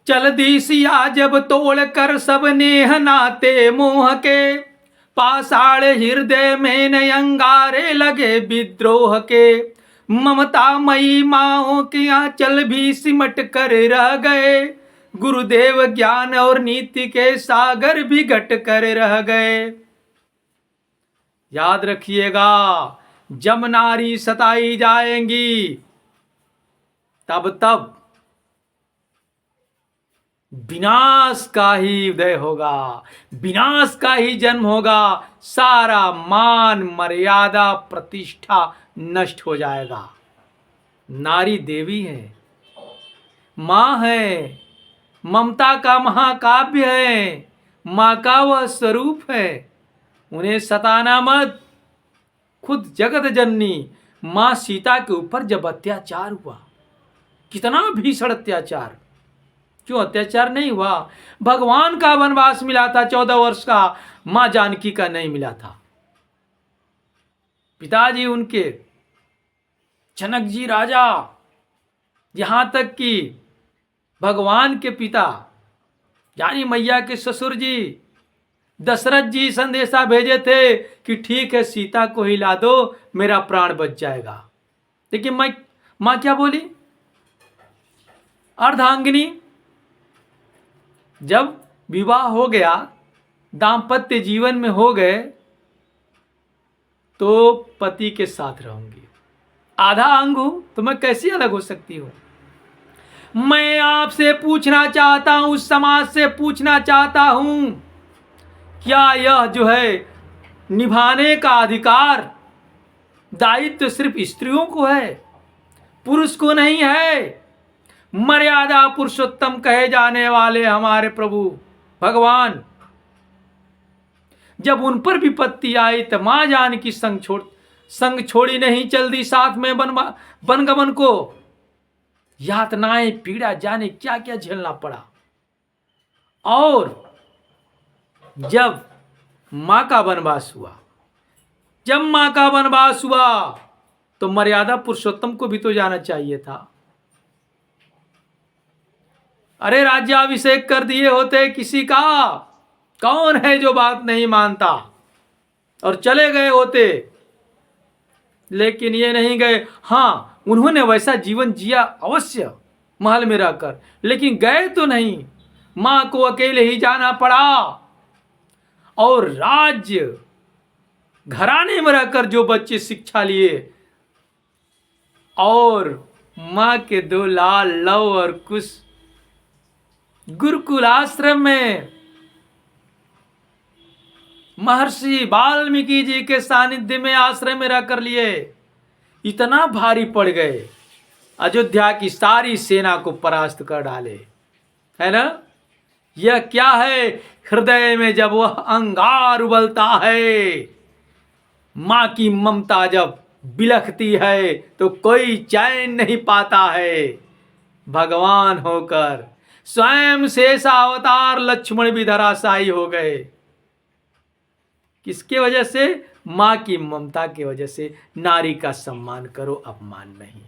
चल दी सिया जब तोड़ कर सब नेह नाते मोह के, पाषाण हृदय में न अंगारे लगे विद्रोह के। ममता मई माओ के आंचल भी सिमट कर रह गए, गुरुदेव ज्ञान और नीति के सागर भी घट कर रह गए। याद रखिएगा, जब नारी सताई जाएंगी तब विनाश का ही उदय होगा, विनाश का ही जन्म होगा। सारा मान मर्यादा प्रतिष्ठा नष्ट हो जाएगा। नारी देवी है, मां है, ममता का महाकाव्य है, मां का वह स्वरूप है। उन्हें सताना मत। खुद जगत जननी मां सीता के ऊपर जब अत्याचार हुआ, कितना भीषण अत्याचार, क्यों अत्याचार नहीं हुआ? भगवान का वनवास मिला था 14 वर्ष का, मां जानकी का नहीं मिला था। पिताजी उनके जनक जी राजा, यहां तक कि भगवान के पिता यानी मैया के ससुर जी दशरथ जी संदेशा भेजे थे कि ठीक है सीता को ही ला दो, मेरा प्राण बच जाएगा। लेकिन मां क्या बोली? अर्धांगिनी। जब विवाह हो गया, दाम्पत्य जीवन में हो गए, तो पति के साथ रहूंगी। आधा अंग हूं तो मैं कैसे अलग हो सकती हूं? मैं आपसे पूछना चाहता हूं, उस समाज से पूछना चाहता हूं, क्या यह जो है निभाने का अधिकार, दायित्व सिर्फ स्त्रियों को है, पुरुष को नहीं है? मर्यादा पुरुषोत्तम कहे जाने वाले हमारे प्रभु भगवान, जब उन पर विपत्ति आई तो मां जानकी संग छोड़ी नहीं, चल दी साथ में वनगमन को। यातनाएं पीड़ा जाने क्या क्या झेलना पड़ा। और जब मां का वनवास हुआ, तो मर्यादा पुरुषोत्तम को भी तो जाना चाहिए था। अरे राज्याभिषेक कर दिए होते किसी का, कौन है जो बात नहीं मानता, और चले गए होते। लेकिन ये नहीं गए। हाँ, उन्होंने वैसा जीवन जिया अवश्य महल में रहकर, लेकिन गए तो नहीं, मां को अकेले ही जाना पड़ा। और राज्य घराने में रहकर जो बच्चे शिक्षा लिए, और मां के 2 लाल लव और कुश गुरुकुल आश्रम में महर्षि वाल्मीकि जी के सानिध्य में आश्रय में रहकर लिए, इतना भारी पड़ गए, अयोध्या की सारी सेना को परास्त कर डाले, है ना? यह क्या है? हृदय में जब वह अंगार उबलता है, मां की ममता जब बिलखती है, तो कोई चैन नहीं पाता है। भगवान होकर स्वयं शेषा अवतार लक्ष्मण भी धराशायी हो गए। किसके वजह से? मां की ममता की वजह से। नारी का सम्मान करो, अपमान नहीं।